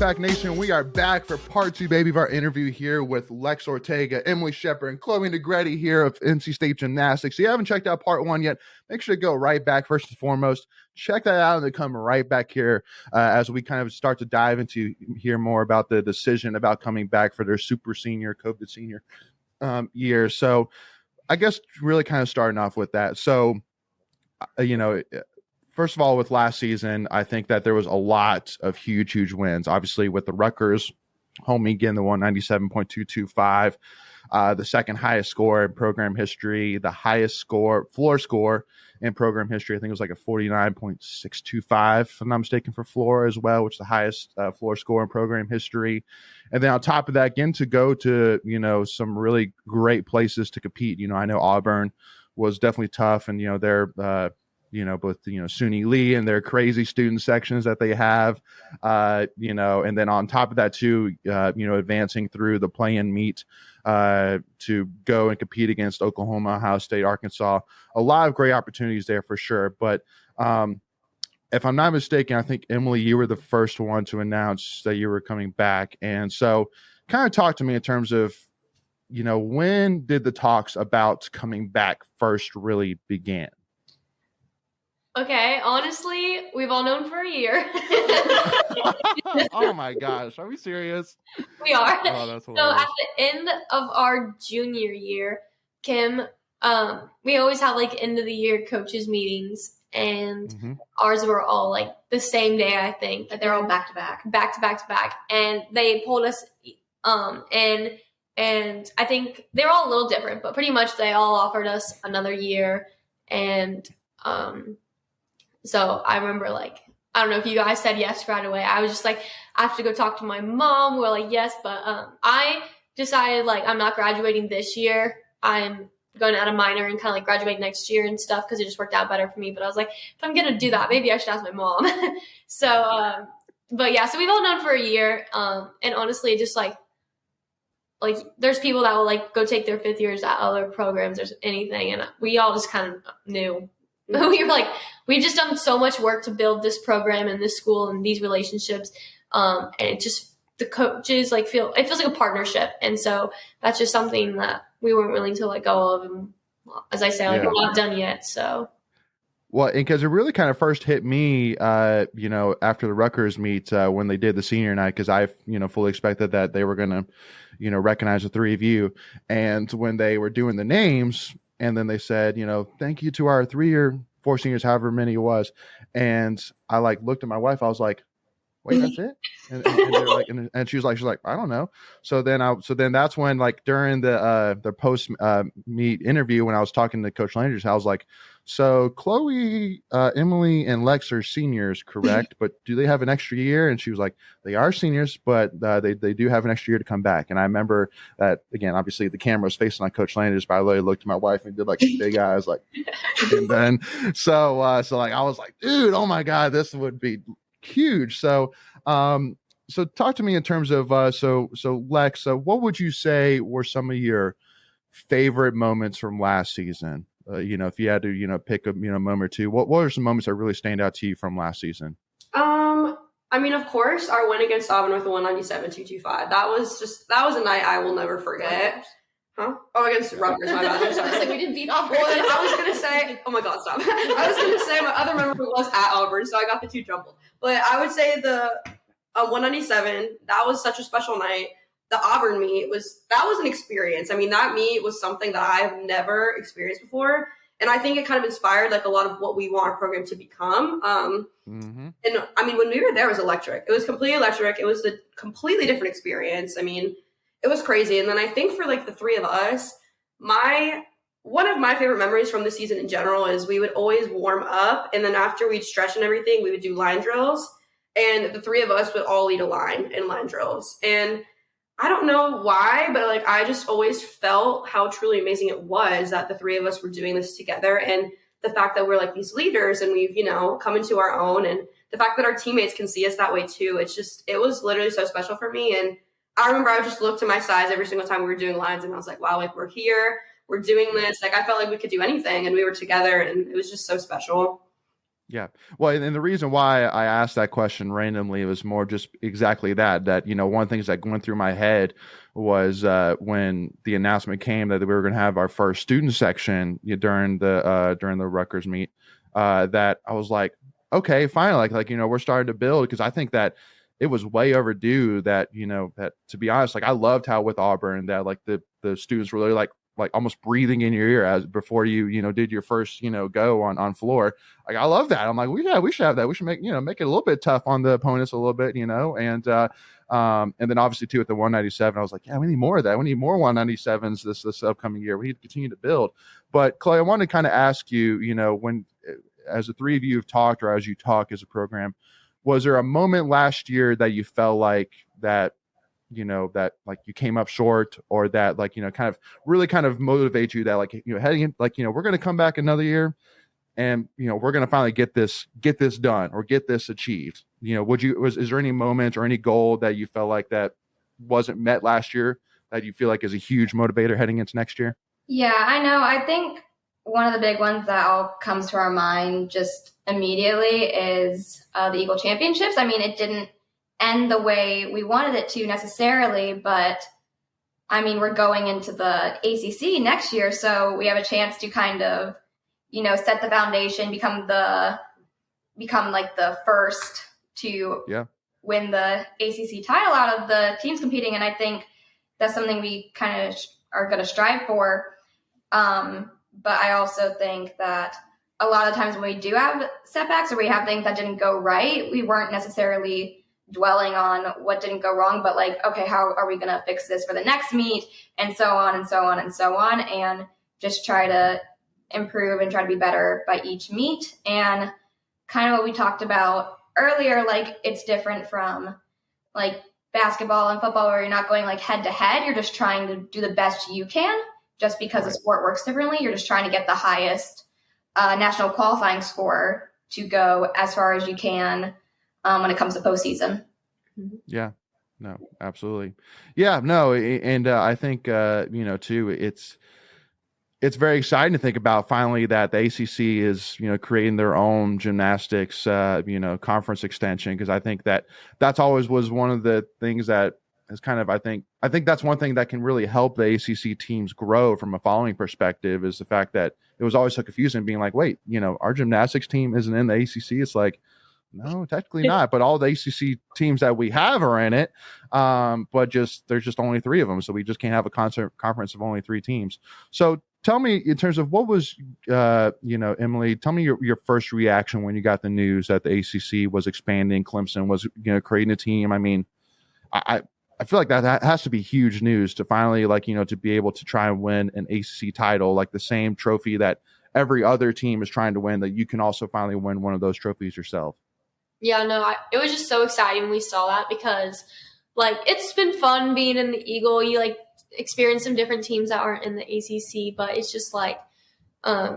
Back Nation, we are back for part 2, baby, of our interview here with Lex Ortega, Emily Shepard, and Chloe Negrete here of NC State Gymnastics. If you haven't checked out part 1 yet, make sure to go right back first and foremost. Check that out and then come right back here as we kind of start to dive into hear more about the decision about coming back for their super senior, COVID senior year. So I guess really kind of starting off with that. So, first of all, with last season, I think that there was a lot of huge wins. Obviously, with the Rutgers home meet getting the 197.225, the second highest score in program history, the highest floor score in program history. I think it was like a 49.625, if I'm not mistaken, for floor as well, which is the highest floor score in program history. And then on top of that, again, to go to, some really great places to compete. I know Auburn was definitely tough, and, they're, both, SUNY Lee and their crazy student sections that they have, and then on top of that too, advancing through the play-in meet to go and compete against Oklahoma, Ohio State, Arkansas. A lot of great opportunities there for sure. But if I'm not mistaken, I think, Emily, you were the first one to announce that you were coming back. And so kind of talk to me in terms of, when did the talks about coming back first really begin? Okay, honestly, we've all known for a year. Oh my gosh, are we serious? We are. Oh, that's hilarious. So at the end of our junior year, Kim, we always have like end of the year coaches meetings, and ours were all like the same day, I think. They're all back to back. And they pulled us, and I think they're all a little different, but pretty much they all offered us another year, and so I remember, I don't know if you guys said yes right away. I was just like, I have to go talk to my mom. We're like, yes, but I decided, I'm not graduating this year. I'm going to add a minor and kind of graduate next year and stuff because it just worked out better for me. But I was like, if I'm going to do that, maybe I should ask my mom. So, but yeah, so we've all known for a year. And honestly, just there's people that will go take their 5th years at other programs or anything. And we all just kind of knew. We were like, we've just done so much work to build this program and this school and these relationships. And it just, the coaches it feels like a partnership. And so that's just something that we weren't willing to let go of. And as I say, we're not done yet. So. Well, and because it really kind of first hit me, after the Rutgers meet, when they did the senior night, because I, fully expected that they were going to, recognize the three of you. And when they were doing the names, and then they said, thank you to our 4 seniors, however many it was. And I looked at my wife. I was like, wait, that's it? And they're like, and she's like, I don't know. So then that's when during the post meet interview, when I was talking to Coach Landers, I was like, so Chloe, Emily, and Lex are seniors, correct? But do they have an extra year? And she was like, they are seniors, but they do have an extra year to come back. And I remember that, again, obviously the camera was facing on Coach Landers, but I literally looked at my wife and did big eyes, and then so I was like, dude, oh my God, this would be huge. So talk to me in terms of so Lex, what would you say were some of your favorite moments from last season? If you had to pick a moment or two, what are some moments that really stand out to you from last season? Of course, our win against Auburn with the 197.225. That was a night I will never forget. Huh? Oh, against Rutgers, my bad. I'm sorry. We didn't beat Auburn. Well, I was going to say, oh my God, stop. I was going to say my other memory was at Auburn, so I got the two jumbled. But I would say the 197, that was such a special night. The Auburn meet that was an experience. That meet was something that I've never experienced before. And I think it kind of inspired a lot of what we want our program to become. And when we were there, it was electric. It was completely electric. It was a completely different experience. It was crazy. And then I think for the three of us, one of my favorite memories from the season in general is we would always warm up. And then after we'd stretch and everything, we would do line drills. And the three of us would all lead a line in line drills. And I don't know why, but I just always felt how truly amazing it was that the three of us were doing this together. And the fact that we're these leaders and we've, come into our own, and the fact that our teammates can see us that way too. It was literally so special for me. And I remember I just looked to my size every single time we were doing lines, and I was like, wow, we're here, we're doing this. I felt like we could do anything, and we were together, and it was just so special. Yeah. Well, and the reason why I asked that question randomly was more just exactly that, one of the things that went through my head was when the announcement came that we were going to have our first student section during the Rutgers meet, that I was like, okay, finally, we're starting to build, because I think that it was way overdue that, that, to be honest, I loved how with Auburn that the students were really almost breathing in your ear as before you did your first go on floor. I love that. I'm like, we should have that. We should make it a little bit tough on the opponents a little bit, and then obviously too at the 197, I was like, yeah, we need more of that. We need more 197s this upcoming year. We need to continue to build. But Chloe, I want to kind of ask you, when as the three of you have talked, or as you talk as a program, was there a moment last year that you felt like that that you came up short, or that kind of motivate you that heading in, we're going to come back another year and we're going to finally get this done or get this achieved? Is there any moment or any goal that you felt like that wasn't met last year that you feel like is a huge motivator heading into next year? Yeah, I know. I think one of the big ones that all comes to our mind just immediately is the Eagle Championships. I mean, it didn't end the way we wanted it to necessarily, but I mean, we're going into the ACC next year, so we have a chance to kind of, set the foundation, become like the first to win the ACC title out of the teams competing, and I think that's something we kind of are going to strive for. But I also think that a lot of times when we do have setbacks or we have things that didn't go right, we weren't necessarily dwelling on what didn't go wrong, but okay, how are we going to fix this for the next meet, and so on and so on and so on, and just try to improve and try to be better by each meet. And kind of what we talked about earlier, it's different from basketball and football where you're not going head to head. You're just trying to do the best you can, just because the sport works differently. You're just trying to get the highest national qualifying score to go as far as you can when it comes to postseason. Yeah, no, absolutely. Yeah, no. And I think, too, it's very exciting to think about finally that the ACC is, creating their own gymnastics, conference extension. Cause I think that's always was one of the things that is kind of, I think that's one thing that can really help the ACC teams grow from a following perspective, is the fact that it was always so confusing being like, wait, our gymnastics team isn't in the ACC. It's like, no, technically not, but all the ACC teams that we have are in it. But there's just only three of them. So we just can't have a conference of only three teams. So tell me, in terms of what was, Emily, tell me your first reaction when you got the news that the ACC was expanding, Clemson was, creating a team. I mean, I feel like that has to be huge news to finally, to be able to try and win an ACC title, the same trophy that every other team is trying to win, that you can also finally win one of those trophies yourself. Yeah, no, it was just so exciting when we saw that, because it's been fun being in the Eagle. You experience some different teams that aren't in the ACC, but it's just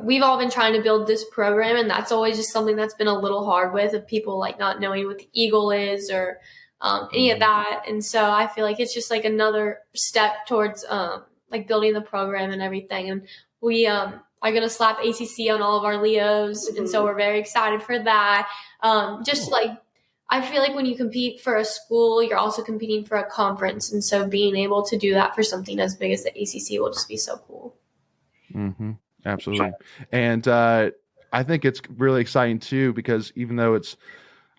we've all been trying to build this program, and that's always just something that's been a little hard of people not knowing what the Eagle is or any of that. And so I feel like it's just another step towards building the program and everything. And we are going to slap ACC on all of our Leos, and so we're very excited for that. I feel like when you compete for a school, you're also competing for a conference. And so being able to do that for something as big as the ACC will just be so cool. Mm-hmm. Absolutely. And I think it's really exciting too, because even though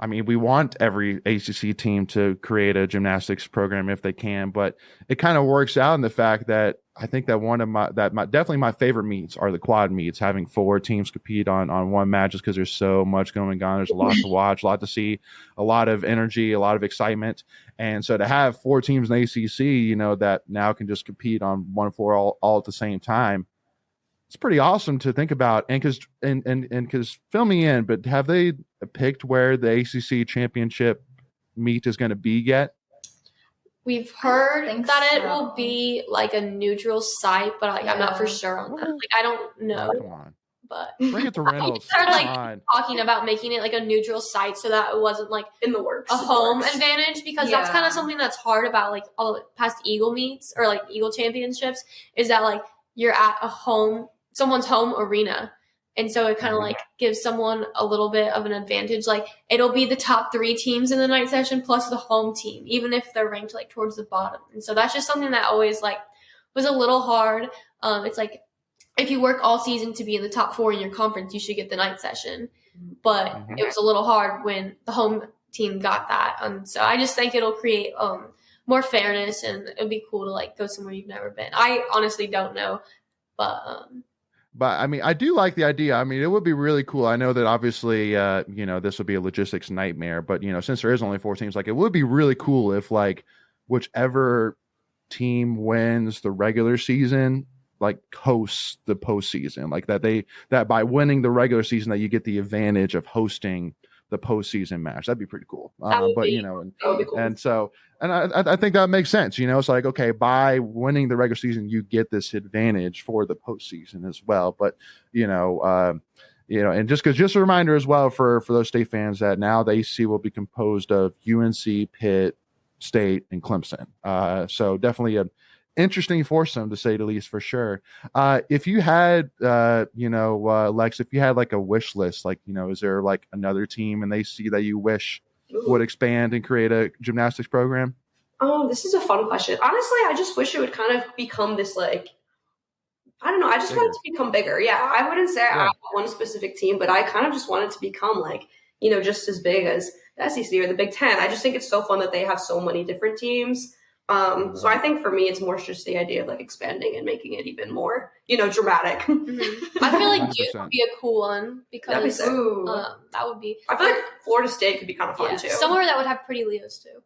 we want every ACC team to create a gymnastics program if they can, but it kind of works out in the fact that I think that definitely my favorite meets are the quad meets, having four teams compete on one match, just because there's so much going on. There's a lot to watch, a lot to see, a lot of energy, a lot of excitement. And so to have four teams in the ACC, that now can just compete on one floor all at the same time, it's pretty awesome to think about. And because fill me in, but have they picked where the ACC championship meet is going to be yet? We've heard that it will be a neutral site, but I'm not for sure on that. I don't know. Oh, come on. But bring it to Reynolds. They're talking about making it a neutral site so that it wasn't in the works, a home advantage, because that's kind of something that's hard about all the past Eagle meets or Eagle championships, is that you're at someone's home arena. And so it kind of like gives someone a little bit of an advantage. Like it'll be the top 3 teams in the night session plus the home team, even if they're ranked like towards the bottom. And so that's just something that always like was a little hard. It's like if you work all season to be in the top 4 in your conference, you should get the night session. But it was a little hard when the home team got that. So I just think it'll create more fairness, and it'll be cool to like go somewhere you've never been. I honestly don't know, but I mean, I do like the idea. I mean, it would be really cool. I know that obviously, this would be a logistics nightmare, but since there is only 4 teams, like it would be really cool if like whichever team wins the regular season, like hosts the postseason, like that by winning the regular season that you get the advantage of hosting the postseason match. That'd be pretty cool. And so, and I think that makes sense. It's like, okay, by winning the regular season, you get this advantage for the postseason as well. But, and just a reminder as well for those state fans that now the ACC will be composed of UNC, Pitt, State, and Clemson. So definitely a interesting foursome to say the least, for sure. If you had Lex, if you had like a wish list, like is there like another team and they see that you wish would expand and create a gymnastics program? Oh, this is a fun question. Honestly, I just wish it would kind of become this like, I don't know, I just want it to become bigger. Yeah, I wouldn't say I want one specific team, but I kind of just want it to become like, just as big as the SEC or the Big Ten. I just think it's so fun that they have so many different teams. So I think for me, it's more just the idea of like expanding and making it even more, dramatic. I feel like Duke would be a cool one because that would be. I feel like Florida State could be kind of fun too. Somewhere that would have pretty Leos too.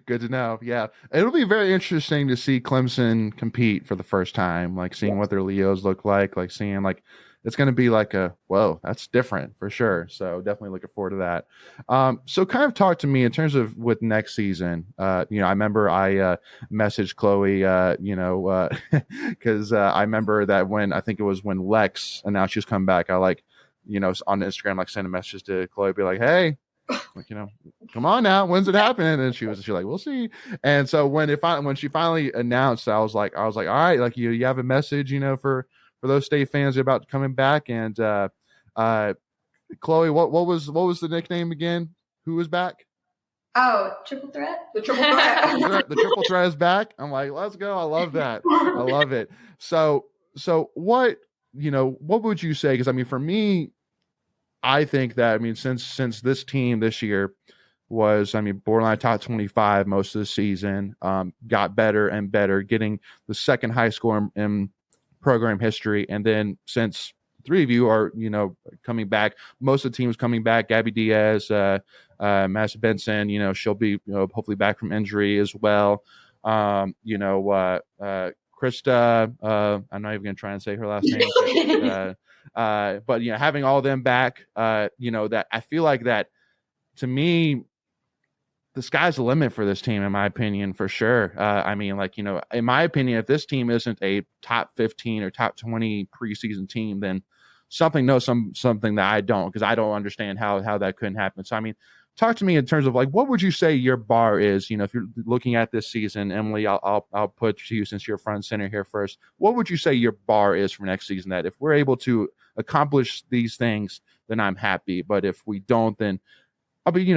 Good to know. Yeah, it'll be very interesting to see Clemson compete for the first time, like seeing what their Leos look like seeing like. It's going to be like whoa, that's different for sure. So definitely looking forward to that. So kind of talk to me in terms of with next season. I remember I messaged Chloe, because I remember that when Lex announced she was coming back, I on Instagram, like send a message to Chloe, be like, hey, like, come on now, when's it happening? And she was like, we'll see. And so when she finally announced, I was like, all right, like you have a message, for those state fans about coming back. And Chloe, what was the nickname again? Who was back? Oh, Triple Threat. The Triple Threat. The Triple Threat is back. I'm like, let's go. I love that. I love it. So what would you say? Because I mean, for me, I think that since this team this year was borderline top 25 most of the season, got better and better, getting the second high score in program history, and then since 3 of you are coming back, most of the teams coming back, Gabby Diaz, Madison Benson, she'll be hopefully back from injury as well. Krista, I'm not even gonna try and say her last name, but having all of them back, that I feel like that, to me, the sky's the limit for this team, in my opinion, for sure. In my opinion, if this team isn't a top 15 or top 20 preseason team, then something that I don't, because I don't understand how that couldn't happen. So, talk to me in terms of like, what would you say your bar is? If you're looking at this season, Emily, I'll put to you since you're front and center here first. What would you say your bar is for next season? That if we're able to accomplish these things, then I'm happy. But if we don't, then I'll be,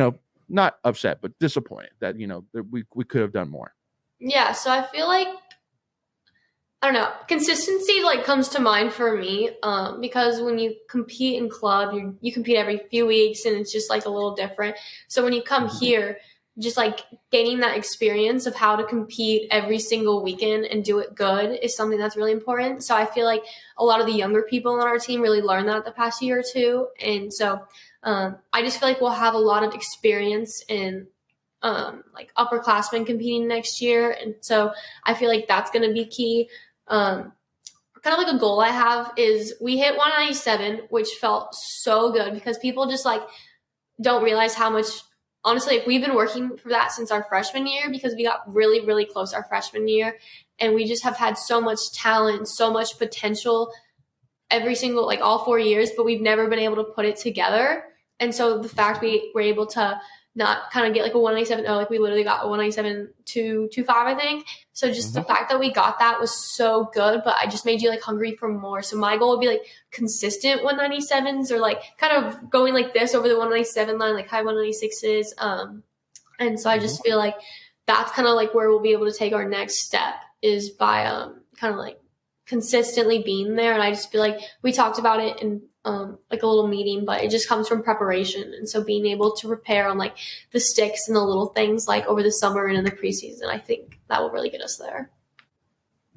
not upset, but disappointed that, that we could have done more. Yeah. So I feel like, I don't know, consistency like comes to mind for me, because when you compete in club, you compete every few weeks and it's just like a little different. So when you come here, just like gaining that experience of how to compete every single weekend and do it good is something that's really important. So I feel like a lot of the younger people on our team really learned that the past year or two. And so I just feel like we'll have a lot of experience in like upperclassmen competing next year. And so I feel like that's going to be key. Kind of like a goal I have is we hit 197, which felt so good because people just like don't realize how much, honestly, like, we've been working for that since our freshman year because we got really, really close our freshman year. And we just have had so much talent, so much potential every single, like all 4 years, but we've never been able to put it together. And so the fact we were able to not kind of get like a 197.0. Like we literally got a 197.225, I think. So just the fact that we got that was so good, but I just made you like hungry for more. So my goal would be like consistent 197s or like kind of going like this over the 197 line, like high 196s. And so I just feel like that's kind of like where we'll be able to take our next step is by kind of like consistently being there. And I just feel like we talked about it in like a little meeting, but it just comes from preparation. And so being able to prepare on like the sticks and the little things like over the summer and in the preseason, I think that will really get us there.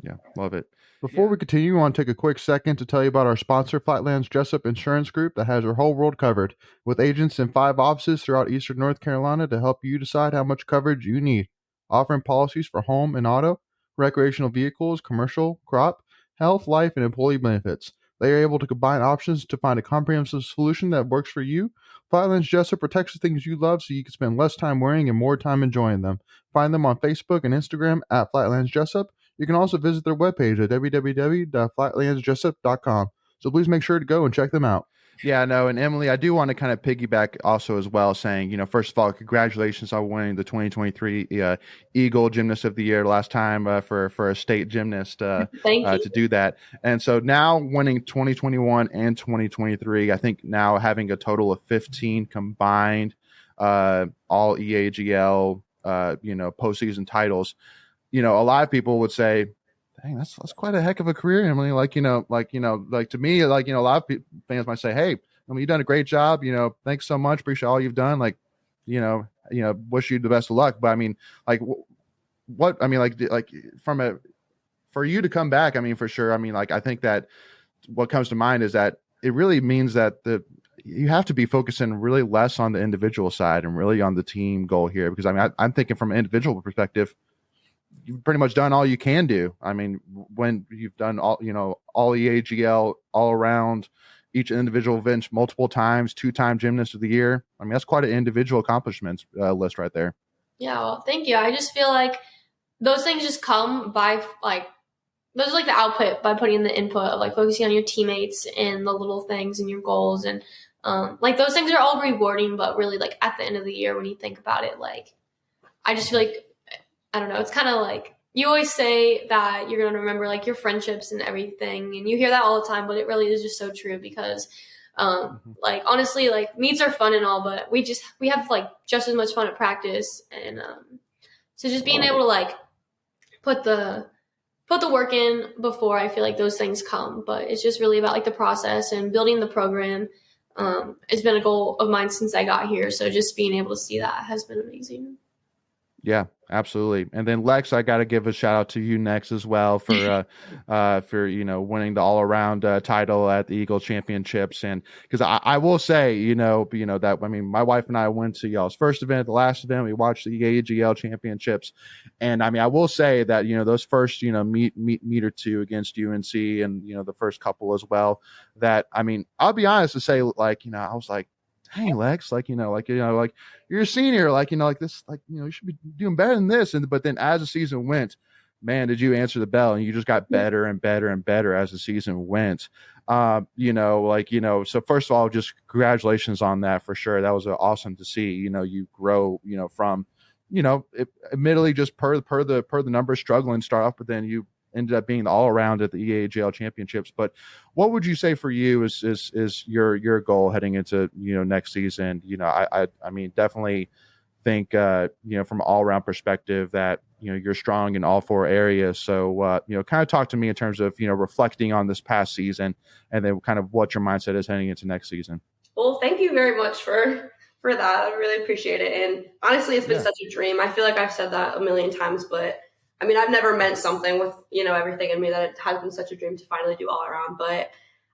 Yeah, love it. Before we continue, I want to take a quick second to tell you about our sponsor, Flatlands Jessup Insurance Group, that has your whole world covered, with agents in 5 offices throughout Eastern North Carolina to help you decide how much coverage you need, offering policies for home and auto, recreational vehicles, commercial, crop, health, life, and employee benefits. They are able to combine options to find a comprehensive solution that works for you. Flatlands Jessup protects the things you love so you can spend less time wearing and more time enjoying them. Find them on Facebook and Instagram at Flatlands Jessup. You can also visit their webpage at www.flatlandsjessup.com. So please make sure to go and check them out. Yeah, no, and Emily, I do want to kind of piggyback also as well, saying, first of all, congratulations on winning the 2023 Eagle Gymnast of the Year last time for a state gymnast to do that. And so now winning 2021 and 2023, I think now having a total of 15 combined all EAGL, postseason titles, a lot of people would say, dang, that's quite a heck of a career, Emily. To me, a lot of fans might say, hey, you've done a great job. Thanks so much. Appreciate all you've done. Wish you the best of luck. But for you to come back, for sure. I think that what comes to mind is that it really means that you have to be focusing really less on the individual side and really on the team goal here. Because I'm thinking from an individual perspective, you've pretty much done all you can do. When you've done all EAGL all around each individual event multiple times, 2-time gymnast of the year. That's quite an individual accomplishments list right there. Yeah. Well, thank you. I just feel like those things just come by those are like the output by putting the input of like focusing on your teammates and the little things and your goals. And those things are all rewarding, but really like at the end of the year, when you think about it, I just feel like, I don't know. It's kind of like you always say that you're going to remember like your friendships and everything. And you hear that all the time, but it really is just so true because honestly, like meets are fun and all, but we have like just as much fun at practice. And so just being able to like put the work in before I feel like those things come, but it's just really about like the process and building the program. It's been a goal of mine since I got here. So just being able to see that has been amazing. Yeah, absolutely. And then Lex, I got to give a shout out to you next as well for winning the all around title at the Eagle Championships. And because I will say, that my wife and I went to y'all's first event, the last event, we watched the EAGL Championships, and I will say that those first meet or two against UNC and the first couple as well. That I'll be honest to say, I was like, dang, Lex, you're a senior, you should be doing better than this. But then as the season went, man, did you answer the bell, and you just got better and better and better as the season went. So first of all, just congratulations on that for sure. That was awesome to see, you grow, from, admittedly just per the numbers struggling start off, but then you ended up being all around at the EAGL Championships. But what would you say for you is your goal heading into next season? I definitely think from an all around perspective that you're strong in all 4 areas. So kind of talk to me in terms of reflecting on this past season and then kind of what your mindset is heading into next season. Well, thank you very much for that. I really appreciate it. And honestly, it's been such a dream. I feel like I've said that a million times, but I've never meant something with, everything in me that it has been such a dream to finally do all around. But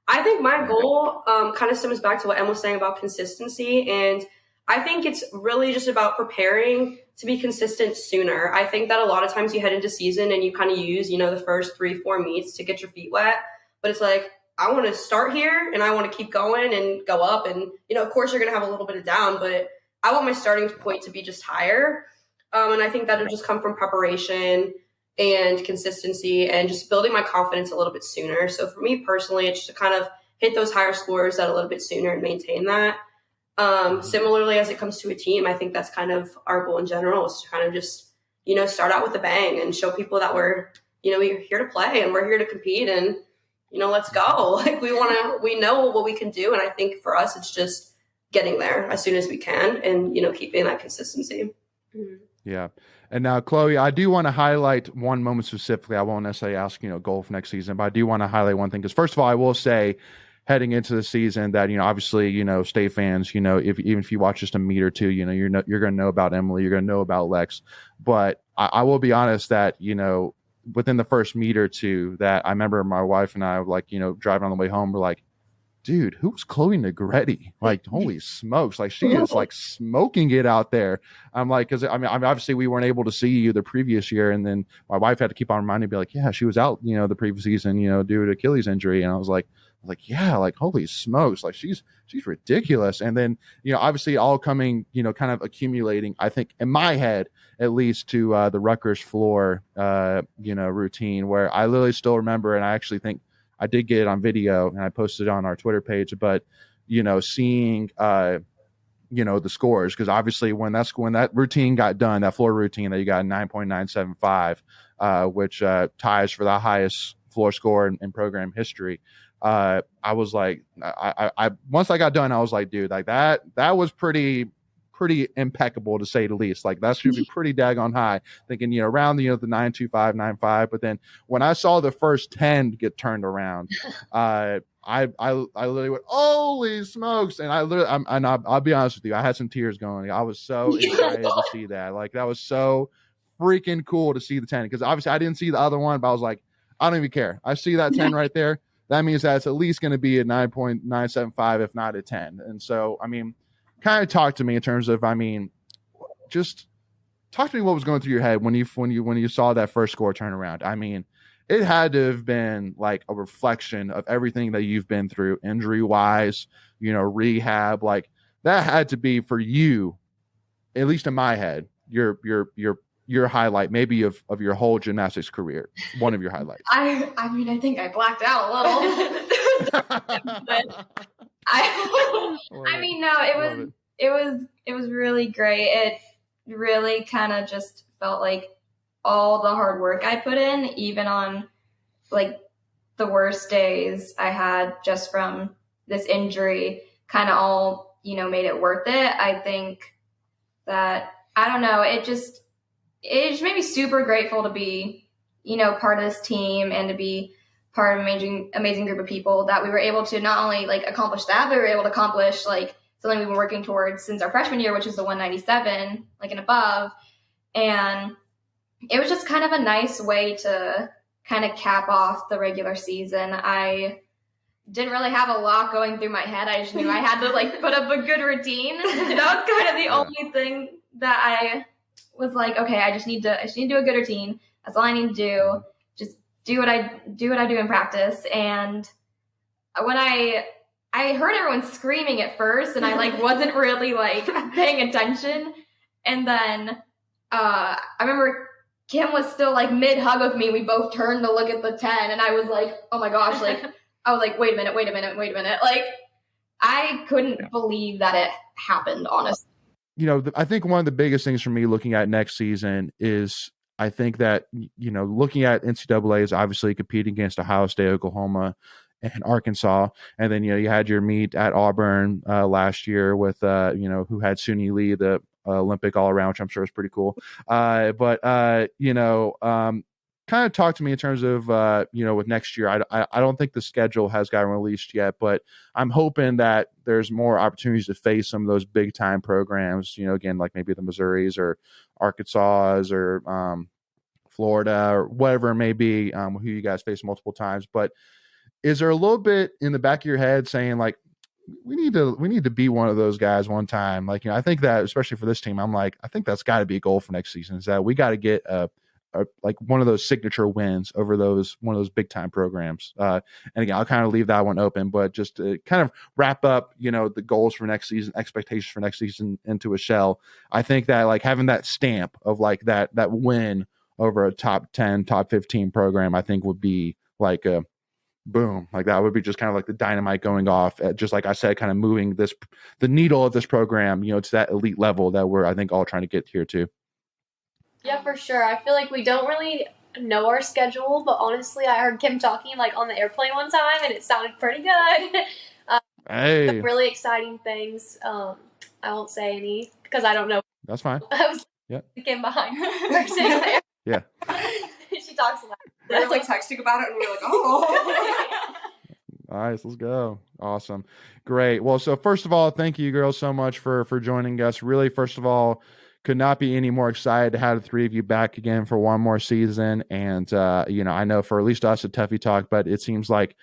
I think my goal kind of stems back to what Em was saying about consistency. And I think it's really just about preparing to be consistent sooner. I think that a lot of times you head into season and you kind of use, the first 3-4 meets to get your feet wet. But it's like, I want to start here and I want to keep going and go up. And, of course you're going to have a little bit of down, but I want my starting point to be just higher. And I think that will just come from preparation and consistency and just building my confidence a little bit sooner. So for me personally, it's just to kind of hit those higher scores that a little bit sooner and maintain that. Similarly, as it comes to a team, I think that's kind of our goal in general, is to kind of just, start out with a bang and show people that we're here to play and we're here to compete, and, let's go. Like, we know what we can do. And I think for us, it's just getting there as soon as we can and, keeping that consistency. Mhm. Yeah. And now, Chloe, I do want to highlight one moment specifically. I won't necessarily ask, goal for next season, but I do want to highlight one thing. Because first of all, I will say, heading into the season, that, obviously, State fans, even if you watch just a meet or two, you're going to know about Emily, you're going to know about Lex. But I will be honest that, within the first meet or two, that I remember my wife and I, like, driving on the way home, we're like, dude, who's Chloe Negrete? Like, holy smokes. Like, she is like smoking it out there. I'm like, because I mean, obviously we weren't able to see you the previous year. And then my wife had to keep on reminding me, be like, yeah, she was out, the previous season, due to Achilles injury. And I was like, yeah, like, holy smokes. Like, she's ridiculous. And then, obviously all coming, kind of accumulating, I think in my head, at least, to the Rutgers floor, routine, where I literally still remember, and I actually think I did get it on video and I posted it on our Twitter page, but, seeing, the scores, because obviously when that routine got done, that floor routine, that you got 9.975, which ties for the highest floor score in program history. I was like, I once I got done, I was like, dude, like that was pretty impeccable, to say the least. Like, that should be pretty daggone high, thinking, around the 9.25, 9.5. But then when I saw the first 10 get turned around, I literally went, holy smokes. And I'll be honest with you, I had some tears going. I was so excited to see that. Like, that was so freaking cool to see the 10, because obviously I didn't see the other one, but I was like, I don't even care. I see that 10 right there. That means that it's at least going to be a 9.975, if not a 10. And so, I mean, kind of talk to me in terms of, just talk to me what was going through your head when you saw that first score turn around. I mean, it had to have been like a reflection of everything that you've been through, injury wise, rehab. Like, that had to be, for you, at least in my head, your highlight maybe of your whole gymnastics career, one of your highlights. I mean, I think I blacked out a little. But I mean, no, it was really great. It really kind of just felt like all the hard work I put in, even on like the worst days I had just from this injury, kind of all, made it worth it. I think that, I don't know, it just made me super grateful to be, part of this team and to be part of an amazing group of people, that we were able to not only like accomplish that, but we were able to accomplish like something we've been working towards since our freshman year, which is the 197, like and above. And it was just kind of a nice way to kind of cap off the regular season. I didn't really have a lot going through my head. I just knew I had to like put up a good routine. That was kind of the only thing that I was like, okay, I just need to do a good routine. That's all I need to do. Just do what I do in practice. And when I heard everyone screaming at first, and I like wasn't really like paying attention. And then I remember Kim was still like mid hug with me. We both turned to look at the 10, and I was like, oh my gosh, like I was like, wait a minute. Like, I couldn't believe that it happened, honestly. I think one of the biggest things for me looking at next season is, I think that, looking at NCAA is obviously competing against Ohio State, Oklahoma, and Arkansas. And then, you had your meet at Auburn last year with, who had Suni Lee, the Olympic all-around, which I'm sure is pretty cool. Kind of talk to me in terms of, with next year. I don't think the schedule has gotten released yet, but I'm hoping that there's more opportunities to face some of those big time programs, again, like maybe the Missouris or Arkansas or Florida or whatever it may be, who you guys face multiple times. But is there a little bit in the back of your head saying like, we need to be one of those guys one time? Like, I think that especially for this team, I'm like, I think that's got to be a goal for next season, is that we got to get like one of those signature wins over one of those big time programs. And again, I'll kind of leave that one open, but just to kind of wrap up, the goals for next season, expectations for next season into a shell. I think that like having that stamp of like that win over a top 10, top 15 program, I think would be like boom, like that would be just kind of like the dynamite going off at, just like I said, kind of moving the needle of this program, to that elite level that we're, I think, all trying to get here to. Yeah, for sure. I feel like we don't really know our schedule, but honestly, I heard Kim talking like on the airplane one time, and it sounded pretty good. Hey, really exciting things. I won't say any because I don't know. that's fine. I was Kim behind her sitting there. Yeah. She talks a lot. We were like texting about it, and we were like, oh. Nice, let's go. Awesome. Great. Well, so first of all, thank you girls so much for joining us. Really, first of all, could not be any more excited to have the three of you back again for one more season. And I know for at least us at Tuffy Talk, but it seems like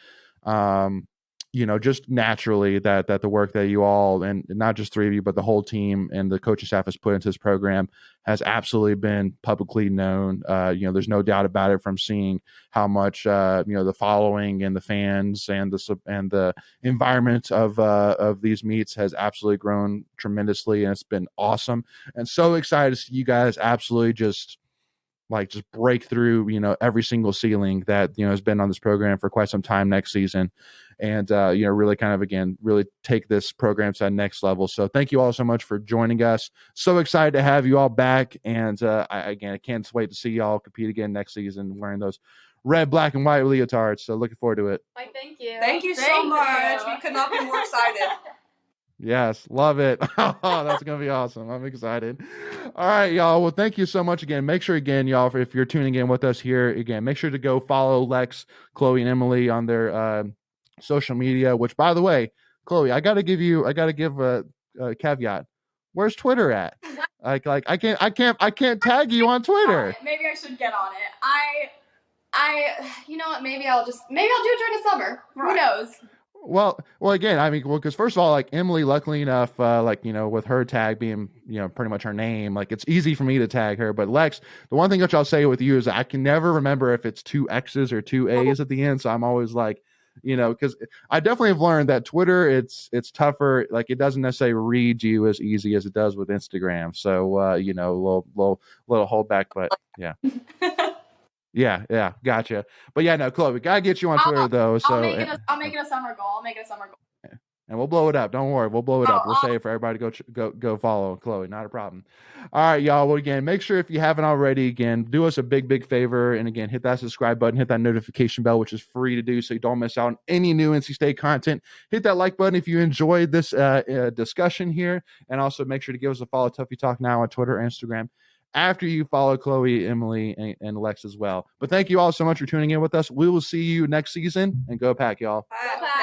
just naturally that the work that you all, and not just three of you, but the whole team and the coaching staff has put into this program has absolutely been publicly known. There's no doubt about it from seeing how much, the following and the fans and the environment of these meets has absolutely grown tremendously. And it's been awesome. And so excited to see you guys absolutely just break through, every single ceiling that, has been on this program for quite some time next season. And, really kind of, again, really take this program to that next level. So thank you all so much for joining us. So excited to have you all back. And I can't wait to see y'all compete again next season wearing those red, black, and white leotards. So looking forward to it. Like, thank you. Thank you so much. We could not be more excited. Yes, love it. Oh, that's going to be awesome. I'm excited. All right, y'all. Well, thank you so much again. Make sure, again, y'all, if you're tuning in with us here, again, make sure to go follow Lex, Chloe, and Emily on their social media, which, by the way, Chloe, I got to give a caveat. Where's Twitter at? I can't tag you on Twitter. Maybe I should get on it. You know what? Maybe I'll do it during the summer. Right. Who knows? Well, again, because first of all, Emily, luckily enough, with her tag being, pretty much her name, it's easy for me to tag her. But Lex, the one thing that I'll say with you is I can never remember if it's 2 X's or 2 A's at the end. So I'm always because I definitely have learned that Twitter, it's tougher. It doesn't necessarily read you as easy as it does with Instagram. So, a little hold back, but yeah. Yeah, gotcha. But yeah, no, Chloe, we gotta get you on Twitter though. So I'll make it a summer goal. And we'll blow it up. Don't worry, we'll blow it up. We'll say it for everybody to go follow Chloe. Not a problem. All right, y'all. Well, again, make sure if you haven't already, again, do us a big favor, and again, hit that subscribe button, hit that notification bell, which is free to do, so you don't miss out on any new NC State content. Hit that like button if you enjoyed this discussion here, and also make sure to give us a follow. Tuffy Talk Now on Twitter, Instagram, after you follow Chloe, Emily, and Lex as well. But thank you all so much for tuning in with us. We will see you next season, and go Pack, y'all. Bye.